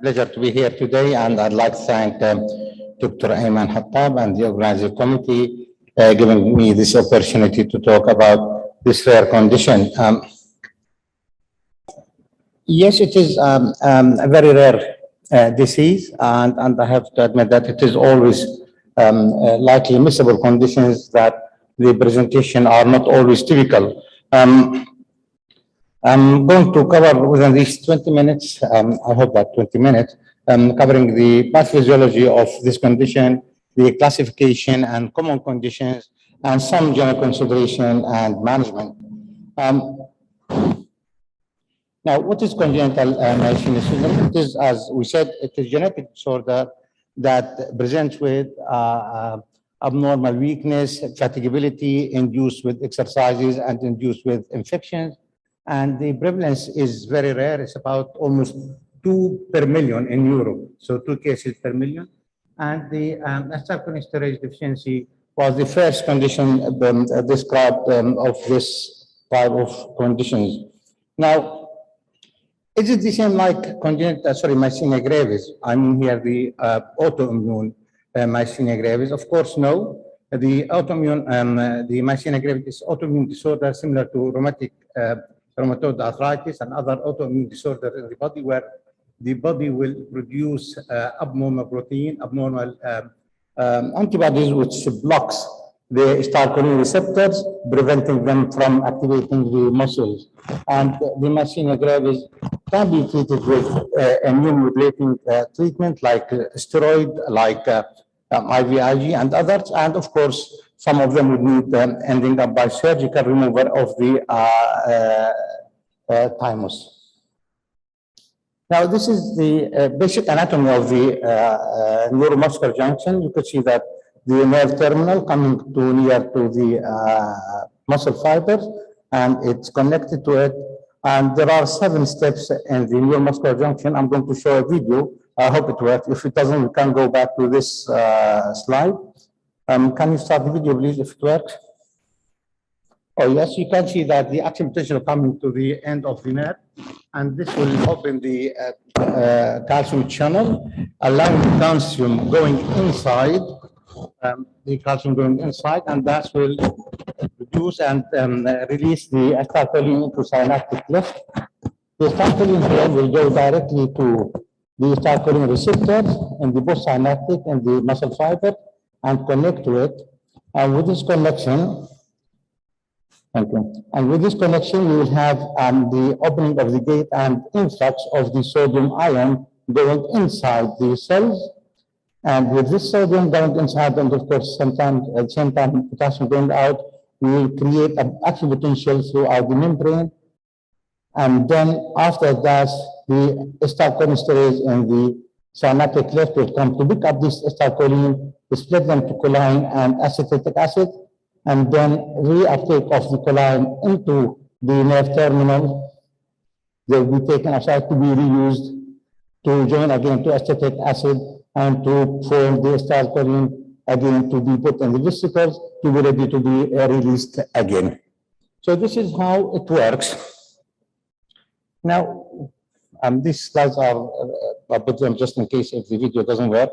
Pleasure to be here today, and I'd like to thank Dr. Ayman Hattab and the organizing committee giving me this opportunity to talk about this rare condition. Yes, it is a very rare disease, and I have to admit that it is always likely missable conditions that the presentation are not always typical. I'm going to cover within these 20 minutes, I hope that 20 minutes, covering the pathophysiology of this condition, the classification and common conditions, and some general consideration and management. Now, what is congenital myasthenia syndrome? It is, as we said, it is a genetic disorder that presents with abnormal weakness, fatigability induced with exercises and induced with infections. And the prevalence is very rare. It's about almost 2 per million in Europe, so 2 cases per million. And the acetylcholinesterase deficiency was the first condition described of this type of conditions. Now, is it the same like congenital, myasthenia gravis? I mean here the autoimmune myasthenia gravis. Of course, no. The autoimmune, the myasthenia gravis is autoimmune disorder similar to rheumatoid arthritis and other autoimmune disorders in the body, where the body will produce abnormal protein, abnormal antibodies, which blocks the acetylcholine receptors, preventing them from activating the muscles. And the myasthenia gravis can be treated with immune modulating treatment like steroid, like IVIG and others, and of course, some of them would need ending up by surgical removal of the thymus. Now, this is the basic anatomy of the neuromuscular junction. You could see that the nerve terminal coming to near to the muscle fibers, and it's connected to it. And there are 7 steps in the neuromuscular junction. I'm going to show a video. I hope it works. If it doesn't, we can go back to this slide. Can you start the video, please, if it works? Oh, yes, you can see that the action potential coming to the end of the nerve, and this will open the calcium channel, allowing the calcium going inside, and that will reduce and release the acetylcholine into synaptic cleft. The acetylcholine here will go directly to the acetylcholine receptors in the post-synaptic and the muscle fiber and connect to it. And with this connection, thank you. And with this connection, we will have the opening of the gate and influx of the sodium ion going inside the cells. And with this sodium going inside, and of course, sometimes at the same time, potassium going out, we will create an action potential throughout the membrane. And then after that, the acetylcholinesterase in the synaptic cleft will come to pick up this acetylcholine, split them to choline and acetic acid, and then reuptake of the choline into the nerve terminal. They will be taken aside to be reused to join again to acetic acid and to form the acetylcholine again to be put in the vesicles to be ready to be released again. So this is how it works. Now, these slides are, I put them just in case if the video doesn't work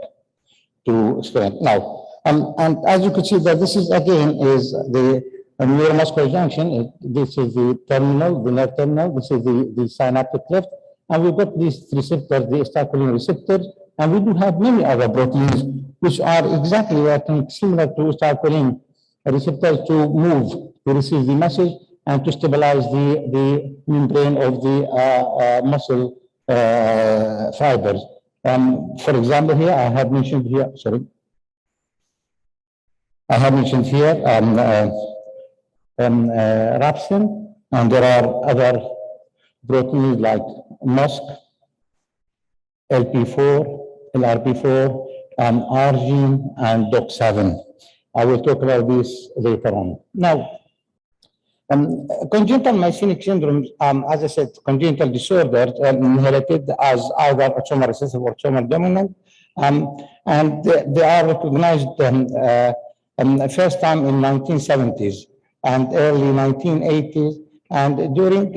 to explain. Now, and as you can see that this is again is the neuromuscular junction. This is the terminal, the nerve terminal. This is the synaptic cleft. And we've got these receptors, the acetylcholine receptors, and we do have many other proteins which are exactly working similar to acetylcholine receptors to move, to receive the message and to stabilize the membrane of the muscle fibers. For example, here I have mentioned here, rhabdin, and there are other proteins like MuSK, LP4, LRP4, arginine, and DOX7. I will talk about this later on. Now, congenital myasthenic syndrome, as I said, congenital disorders inherited as either autosomal recessive or autosomal dominant, and they are recognized first time in 1970s and early 1980s. And during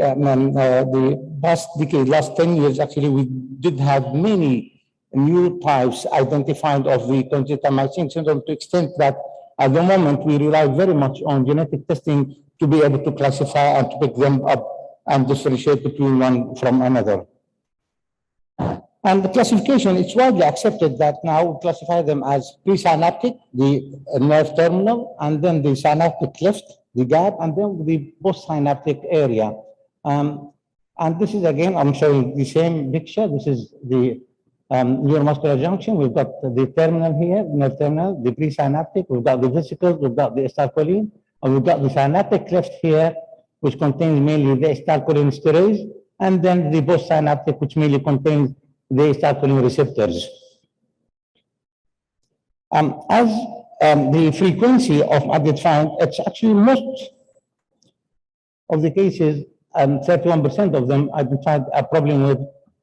past decade, last 10 years, actually, we did have many new types identified of the congenital myasthenia syndrome, to the extent that at the moment we rely very much on genetic testing to be able to classify and to pick them up and differentiate between one from another. And the classification, it's widely accepted that now we classify them as presynaptic, the nerve terminal, and then the synaptic cleft, the gap, and then the postsynaptic area. And this is, again, I'm showing the same picture. This is the neuromuscular junction. We've got the terminal here, nerve terminal, the presynaptic. We've got the vesicles, we've got the acetylcholine, and we've got the synaptic cleft here, which contains mainly the acetylcholinesterase, and then the postsynaptic, which mainly contains the acetylcholine receptors. As the frequency of identifying, it's actually most of the cases, 31% of them identified a problem with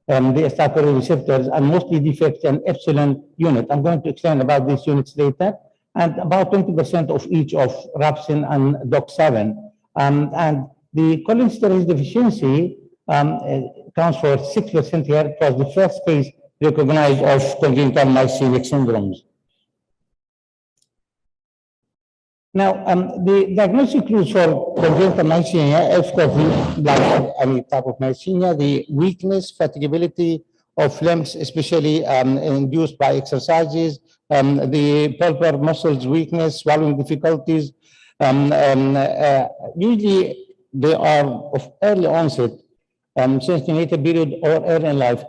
the acetylcholine receptors, and mostly defects in epsilon unit. I'm going to explain about these units later, and about 20% of each of rhabsin and DOX7. And the cholinesterase deficiency accounts for 6% here. It was the first case recognized of congenital myasthenic syndromes. Now, the diagnostic clues for congenital myasthenia, of course, like any type of myasthenia, the weakness, fatigability of limbs, especially induced by exercises, the pulpar muscles weakness, swallowing difficulties. Usually, they are of early onset, since the natal period or early in life.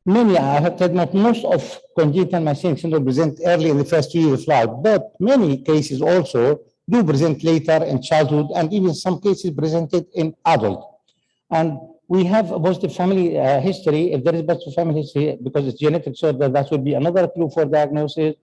Many, I have said that most of congenital myasthenic syndrome present early in the first 2 years of life, but many cases also do present later in childhood, and even some cases presented in adult. And we have a positive family history. If there is positive family history, because it's genetic disorder, that would be another clue for diagnosis.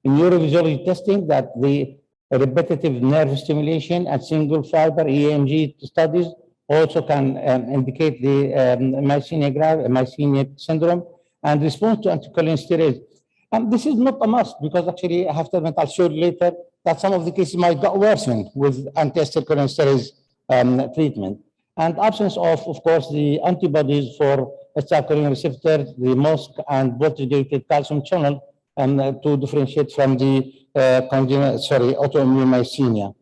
In neurophysiology testing, that the repetitive nerve stimulation and single fiber EMG studies also can indicate the myasthenia gravis, myasthenia syndrome, and response to anticholinesterase. And this is not a must, because actually, I have to admit, I'll show you later that some of the cases might get worsened with anti-acetylcholinesterase treatment. And absence of course, the antibodies for acetylcholine receptors, the MOSC and voltage-gated calcium channel, to differentiate from the autoimmune myasthenia.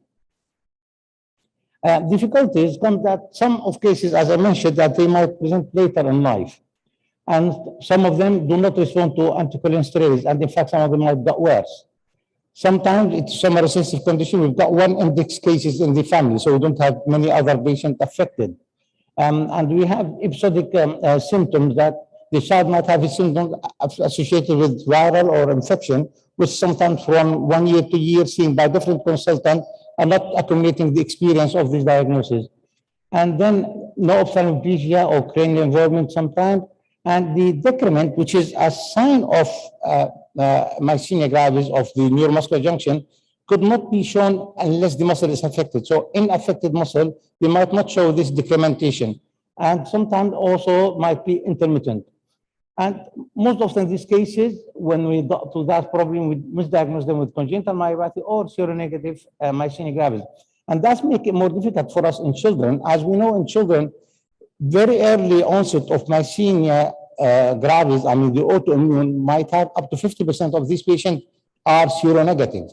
Difficulties come that some of cases, as I mentioned, that they might present later in life. And some of them do not respond to anticholinesterase, and in fact, some of them might get worse. Sometimes it's some recessive condition. We've got one index cases in the family, so we don't have many other patients affected. And we have episodic symptoms that the child might have a symptom associated with viral or infection, which sometimes from 1 year to year seen by different consultants are not accumulating the experience of this diagnosis. And then no ophthalmoplegia or cranial involvement sometimes, and the decrement, which is a sign of myasthenia gravis of the neuromuscular junction, could not be shown unless the muscle is affected. So in affected muscle, they might not show this decrementation, and sometimes also might be intermittent. And most often in these cases, when we got to that problem, we misdiagnose them with congenital myopathy or seronegative myasthenia gravis. And that's make it more difficult for us in children. As we know, in children, very early onset of myasthenia gravis, I mean the autoimmune, might have up to 50% of these patients are seronegative.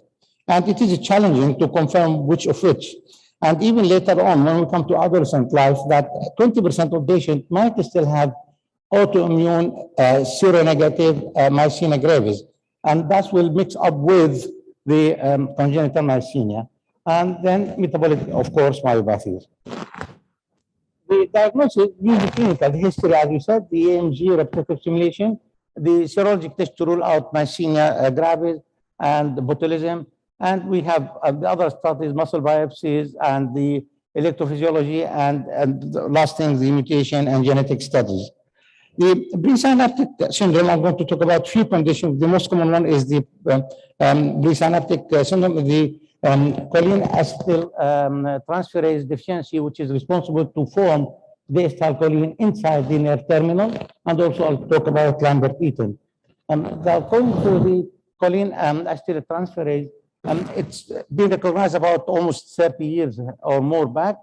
And it is challenging to confirm which of which. And even later on, when we come to adolescent life, that 20% of patients might still have autoimmune seronegative myasthenia gravis. And that will mix up with the congenital myasthenia. And then metabolic, of course, myopathies. The diagnosis, usually clinical, the history, as we said, the EMG, repetitive stimulation, the serologic test to rule out myasthenia gravis and botulism. And we have the other studies, muscle biopsies, and the electrophysiology, and the last thing, the mutation and genetic studies. The presynaptic syndrome, I'm going to talk about few conditions. The most common one is the presynaptic syndrome, the choline acetyl transferase deficiency, which is responsible to form the acetylcholine inside the nerve terminal, and also I'll talk about Lambert-Eaton. According to the choline acetyl transferase, it's been recognized about almost 30 years or more back.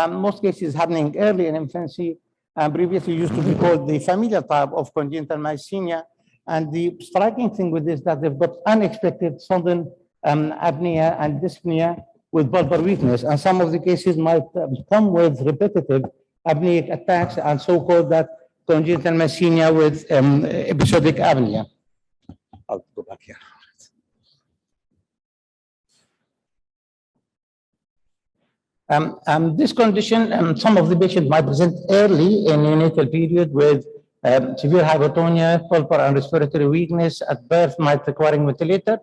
Most cases happening early in infancy, and previously used to be called the familial type of congenital myasthenia. And the striking thing with this that they've got unexpected sudden apnea and dyspnea with bulbar weakness, and some of the cases might come with repetitive apneic attacks, and so-called that congenital myasthenia with episodic apnea. I'll go back here. This condition, some of the patients might present early in neonatal period with severe hypotonia, pulmonary and respiratory weakness at birth, might requiring ventilator.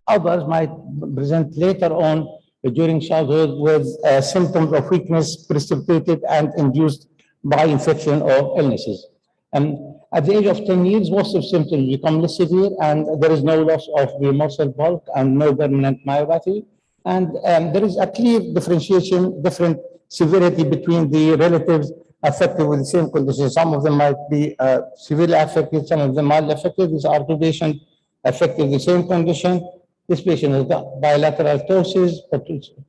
Others might present later on during childhood with symptoms of weakness precipitated and induced by infection or illnesses. At the age of 10 years, most of symptoms become less severe, and there is no loss of the muscle bulk and no permanent myopathy. And there is a clear differentiation, different severity between the relatives affected with the same condition. Some of them might be severely affected, some of them mildly affected. These are two patients affected with the same condition. This patient has got bilateral ptosis, but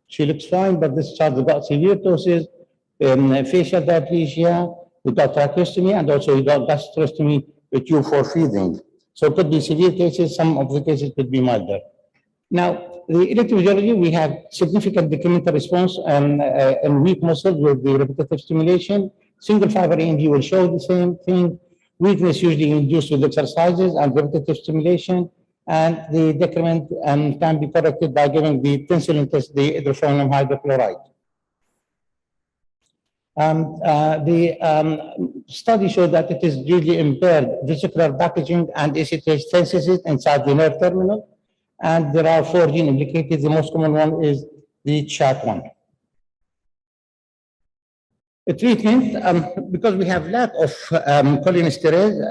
she looks fine, but this child has got severe ptosis, facial dysplasia, we got tracheostomy, and also we got gastrostomy with tube for feeding. So it could be severe cases, some of the cases could be milder. Now, the electrophysiology, we have significant decremental response and weak muscle with the repetitive stimulation. Single fiber EMG will show the same thing. Weakness usually induced with exercises and repetitive stimulation. And the decrement can be corrected by giving the penicillin test, the hydrophonium hydrochloride. The study showed that it is usually impaired vesicular packaging and ACTH synthesis inside the nerve terminal. And there are 4 genes implicated. The most common one is the CHAT1. The treatment, because we have lack of cholinesterase,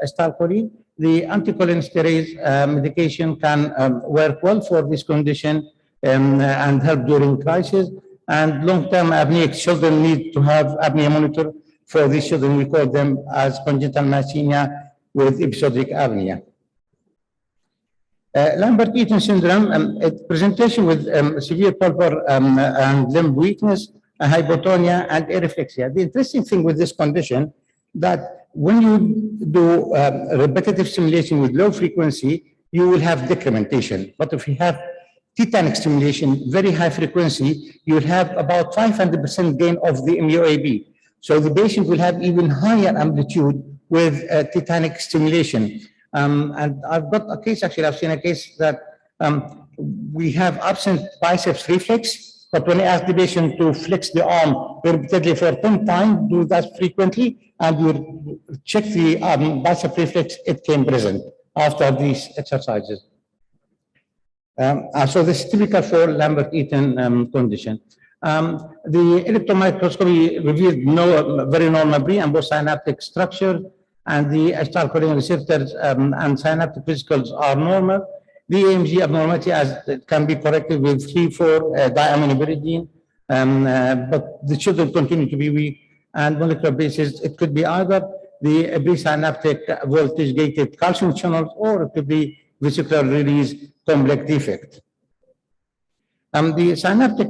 acetylcholine, the anticholinesterase medication can work well for this condition and help during crisis. And long-term apneic children need to have apnea monitor. For these children, we call them as congenital myasthenia with episodic apnea. Lambert-Eaton syndrome, presentation with severe pulmonary and limb weakness, hypotonia, and areflexia. The interesting thing with this condition that when you do repetitive stimulation with low frequency, you will have decrementation. But if you have tetanic stimulation, very high frequency, you will have about 500% gain of the MUAB. So the patient will have even higher amplitude with tetanic stimulation. And I've got a case, actually, I've seen a case that we have absent biceps reflex, but when I ask the patient to flex the arm repeatedly for 10 times, do that frequently, and you check the bicep reflex, it came present after these exercises. So this is typical for Lambert-Eaton condition. The electron microscopy revealed no very normal pre- and post-synaptic structure, and the acetylcholine receptors and synaptic vesicles are normal. The AMG abnormality as it can be corrected with 3,4-diaminopyridine, but the children continue to be weak. And molecular basis, it could be either the presynaptic voltage-gated calcium channels, or it could be vesicular release complex defect. The synaptic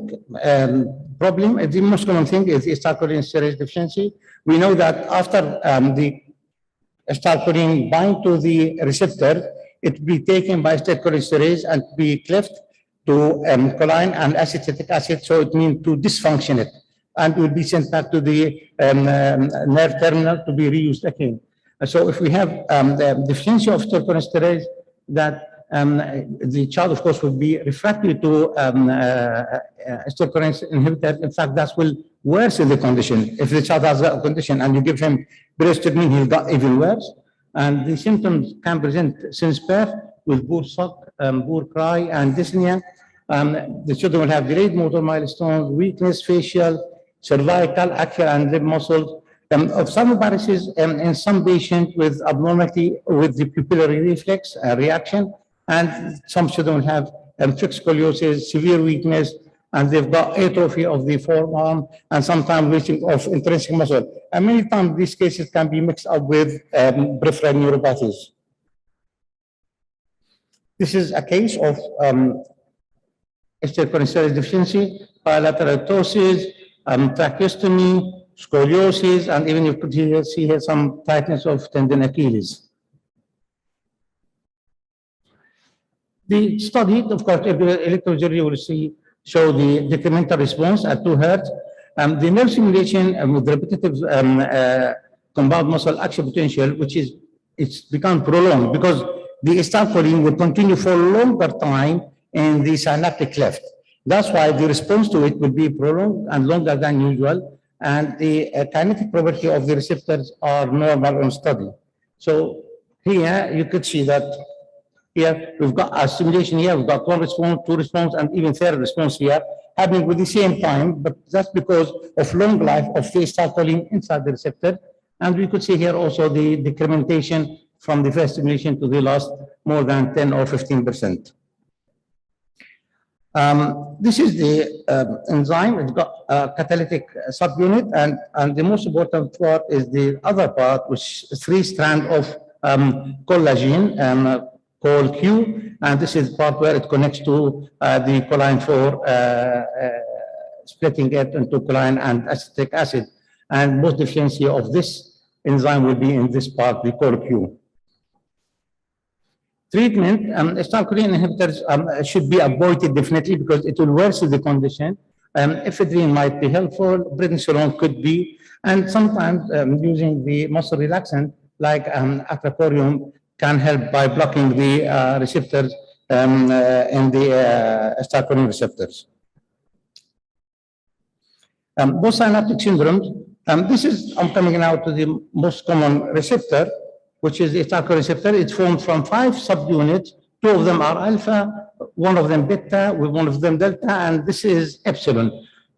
problem, the most common thing is acetylcholinesterase deficiency. We know that after the acetylcholine bind to the receptor, it be taken by acetylcholinesterase and be cleft to choline and acetic acid, so it means to dysfunction it, and will be sent back to the nerve terminal to be reused again. So if we have the deficiency of acetylcholinesterase, that the child, of course, will be refractory to acetylcholine inhibitor. In fact, that will worsen the condition. If the child has a condition and you give him presynaptic, he'll got even worse. And the symptoms can present since birth with poor suck, poor cry, and dyspnea. The children will have delayed motor milestones, weakness, facial, cervical, axial, and limb muscles. Ophthalmoparalysis in some patients with abnormality with the pupillary reflex reaction, and some children will have fixed scoliosis, severe weakness, and they've got atrophy of the forearm, and sometimes wasting of intrinsic muscle. And many times these cases can be mixed up with peripheral neuropathies. This is a case of acetylcholinesterase deficiency, bilateral ptosis, tracheostomy, scoliosis, and even you could see here some tightness of tendon Achilles. The study, of course, electrophysiology will show the decremental response at 2 Hz. The nerve stimulation with repetitive compound muscle action potential, which is, it's become prolonged because the acetylcholine will continue for longer time in the synaptic cleft. That's why the response to it will be prolonged and longer than usual, and the kinetic property of the receptors are normal on study. So here you could see that here we've got a stimulation here, we've got 1 response, 2 response, and even 3rd response here happening with the same time, but that's because of long life of the acetylcholine inside the receptor. And we could see here also the decrementation from the first stimulation to the last more than 10 or 15%. This is the enzyme. It's got a catalytic subunit, and the most important part is the other part, which is 3 strands of collagen called Q, and this is the part where it connects to the choline 4, splitting it into choline and acetic acid. And most deficiency of this enzyme will be in this part, we call Q. Treatment, acetylcholine inhibitors should be avoided definitely because it will worsen the condition. Ephedrine might be helpful, prednisolone could be, and sometimes using the muscle relaxant like acroporeum can help by blocking the receptors in the acetylcholine receptors. Post-synaptic syndromes, this is, I'm coming now to the most common receptor, which is the acetylcholine receptor. It's formed from 5 subunits. 2 of them are alpha, 1 of them beta, with 1 of them delta, and this is epsilon.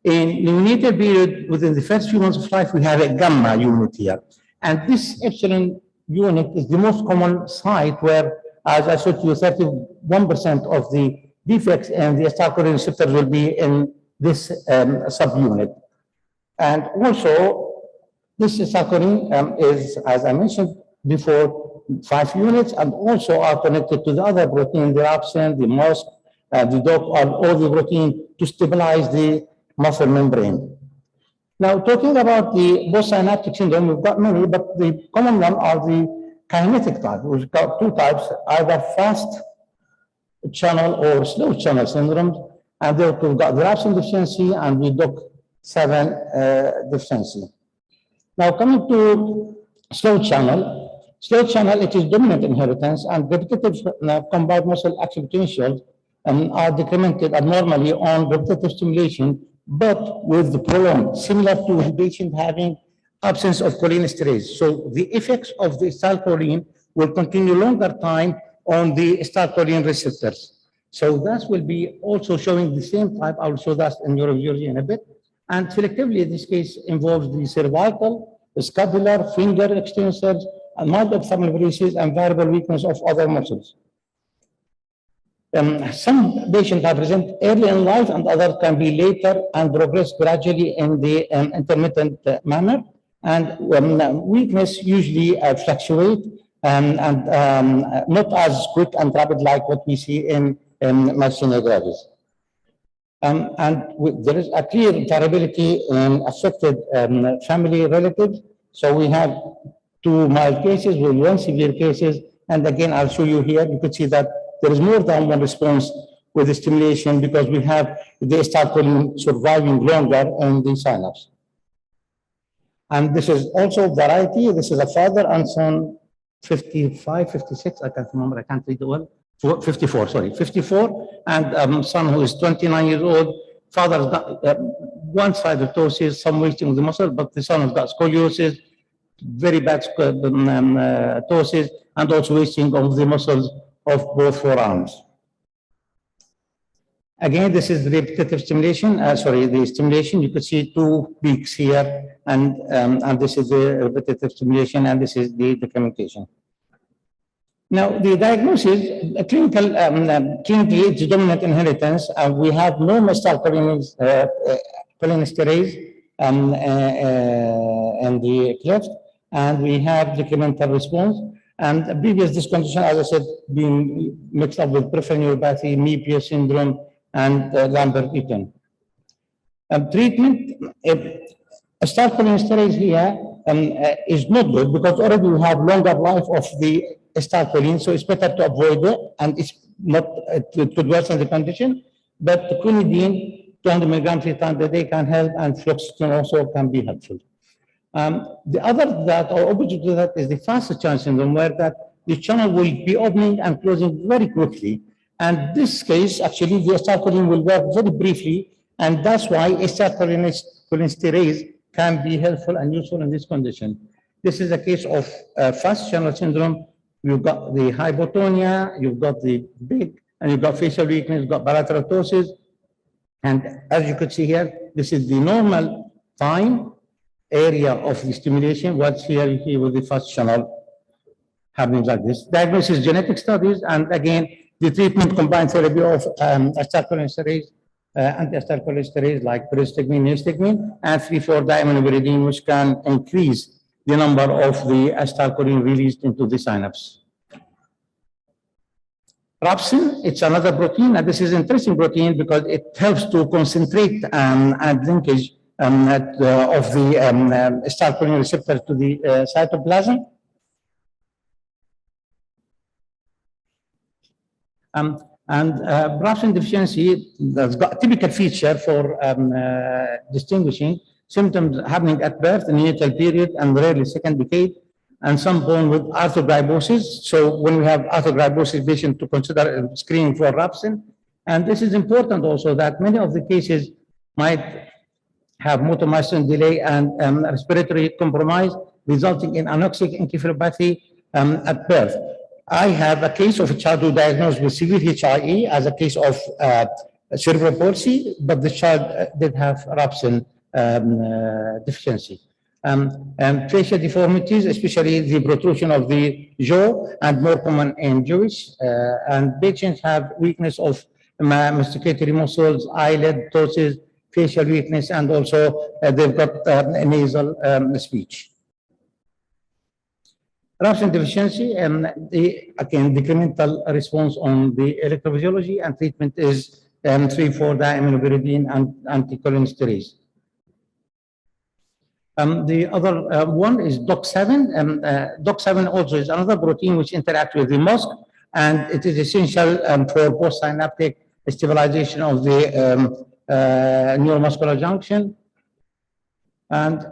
In neonatal period, within the first few months of life, we have a gamma unit here. And this epsilon unit is the most common site where, as I showed you, 31% of the defects in the acetylcholine receptors will be in this subunit. And also, this acetylcholine is, as I mentioned before, 5 units, and also are connected to the other protein, the rhabdin, the MOSC, the DOC, all the protein to stabilize the muscle membrane. Now, talking about the post-synaptic syndrome, we've got many, but the common one are the kinetic type. We've got 2 types, either fast channel or slow channel syndromes, and then we've got the rhabdin deficiency and the DOC7 deficiency. Now, coming to slow channel, it is dominant inheritance, and repetitive compound muscle action potentials are decremented abnormally on repetitive stimulation, but with the prolonged, similar to the patient having absence of cholinesterase. So the effects of the acetylcholine will continue longer time on the acetylcholine receptors. So that will be also showing the same type. I will show that in neuromuscular in a bit. And selectively, this case involves the cervical, the scapular, finger extensors, and mild abdominal braces, and variable weakness of other muscles. Some patients are present early in life, and others can be later and progress gradually in the intermittent manner. And weakness usually fluctuate and not as quick and rapid like what we see in myasthenia gravis. There is a clear variability in affected family relatives. So we have 2 mild cases with 1 severe cases. And again, I'll show you here, you could see that there is more than 1 response with the stimulation because we have the acetylcholine surviving longer in the synapse. And this is also variety. This is a father and son, 55, 56, I can't remember, I can't read the word. 54, sorry, 54, and son who is 29 years old. Father's got one side of ptosis, some wasting of the muscle, but the son has got scoliosis, very bad ptosis, and also wasting of the muscles of both forearms. Again, this is repetitive stimulation, the stimulation. You could see 2 peaks here, and this is the repetitive stimulation, and this is the decrementation. Now, the diagnosis, clinically, it's dominant inheritance, and we have no cholinesterase in the cleft, and we have decremental response. And previous this condition, as I said, being mixed up with peripheral neuropathy, Myasthenia syndrome, and Lambert-Eaton. Treatment, Acetylcholinesterase here is not good because already we have longer life of the acetylcholine, so it's better to avoid it, and it's not to worsen the condition. But the quinidine, 200 milligrams 3 times a day can help, and fluoxetine also can be helpful. The other that, or opposite to that, is the fast channel syndrome, where that the channel will be opening and closing very quickly. And this case, actually, the acetylcholine will work very briefly, and that's why acetylcholinesterase can be helpful and useful in this condition. This is a case of fast channel syndrome. You've got the hypotonia, you've got the big, and you've got facial weakness, you've got bilateral ptosis. And as you could see here, this is the normal time area of the stimulation. What's here with the fast channel happening like this. Diagnosis genetic studies, and again, the treatment combined therapy of acetylcholinesterase, anti-acetylcholinesterase like pyristigmine, neostigmine, and 3,4-diaminoburidine, which can increase the number of the acetylcholine released into the synapse. Rhabsin, it's another protein, and this is interesting protein because it helps to concentrate and linkage of the acetylcholine receptor to the cytoplasm. Rhabsin deficiency has got a typical feature for distinguishing symptoms happening at birth, in the neonatal period, and rarely second decade, and some born with arthrogryposis. So when we have arthrogryposis patient, to consider screening for rhabsin. And this is important also, that many of the cases might have motor milestone delay and respiratory compromise, resulting in anoxic encephalopathy at birth. I have a case of a child who diagnosed with severe HIE as a case of cerebral palsy, but the child did have rhabsin deficiency. And facial deformities, especially the protrusion of the jaw, and more common in Jewish. And patients have weakness of masticatory muscles, eyelid, ptosis, facial weakness, and also they've got nasal speech. Rhabsin deficiency, again, decremental response on the electrophysiology, and treatment is 3,4-diaminoburidine and anticholinesterase. The other one is DOC7. DOC7 also is another protein which interacts with the MOSC, and it is essential for post-synaptic stabilization of the neuromuscular junction. And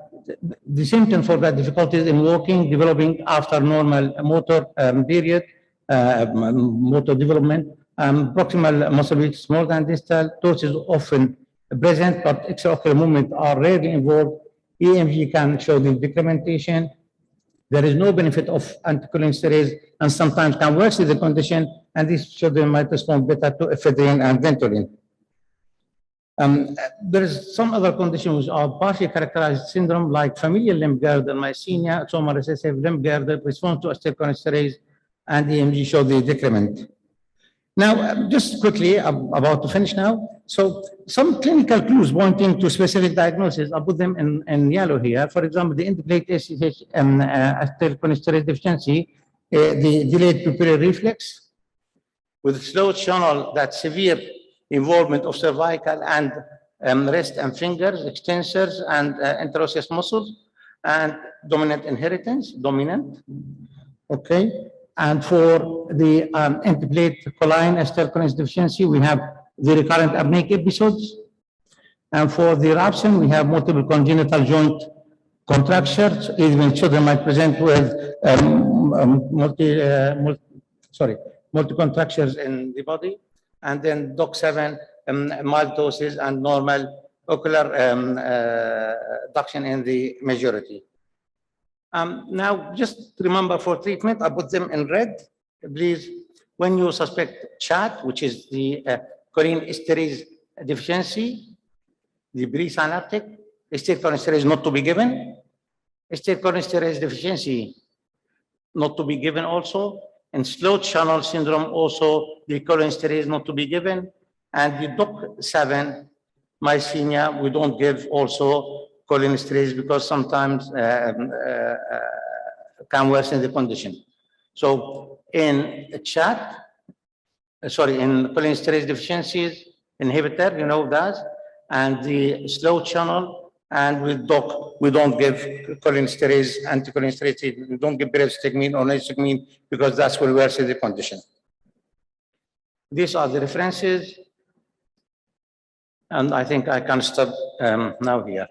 the symptoms for that difficulties in walking, developing after normal motor period, motor development, proximal muscle weakness more than distal, torsion is often present, but extraocular movement are rarely involved. EMG can show the decrementation. There is no benefit of anticholinesterase, and sometimes can worsen the condition, and these children might respond better to ephedrine and Ventolin. There is some other conditions which are partially characterized syndrome, like familial limb girdle, myasthenia, autosomal recessive limb girdle, response to acetylcholinesterase, and EMG show the decrement. Now, just quickly, about to finish now. So, some clinical clues pointing to specific diagnosis, I'll put them in yellow here. For example, the interplate SCH acetylcholinesterase deficiency, the delayed pupillary reflex, with slow channel, that severe involvement of cervical and wrist and fingers, extensors and interosseous muscles, and dominant inheritance, okay. And for the interplate choline acetylcholinesterase deficiency, we have the recurrent apneic episodes. And for the rhabsin, we have multiple congenital joint contractures. Even children might present with multi-contractures in the body. And then DOC7, mild ptosis, and normal ocular duction in the majority. Now, just remember for treatment, I put them in red. Please, when you suspect CHAD, which is the cholinesterase deficiency, the presynaptic, acetylcholinesterase not to be given. Acetylcholinesterase deficiency not to be given also. And slow channel syndrome also, the cholinesterase not to be given. And the DOC7 myasthenia, we don't give also cholinesterase because sometimes can worsen the condition. So in CHAD, in cholinesterase deficiencies inhibitor, you know that, and the slow channel And with doc, we don't give cholinesterase, anticholinesterase, we don't give pyridostigmine or nistigmine because that's will worsen the condition. These are the references, and I think I can stop now here.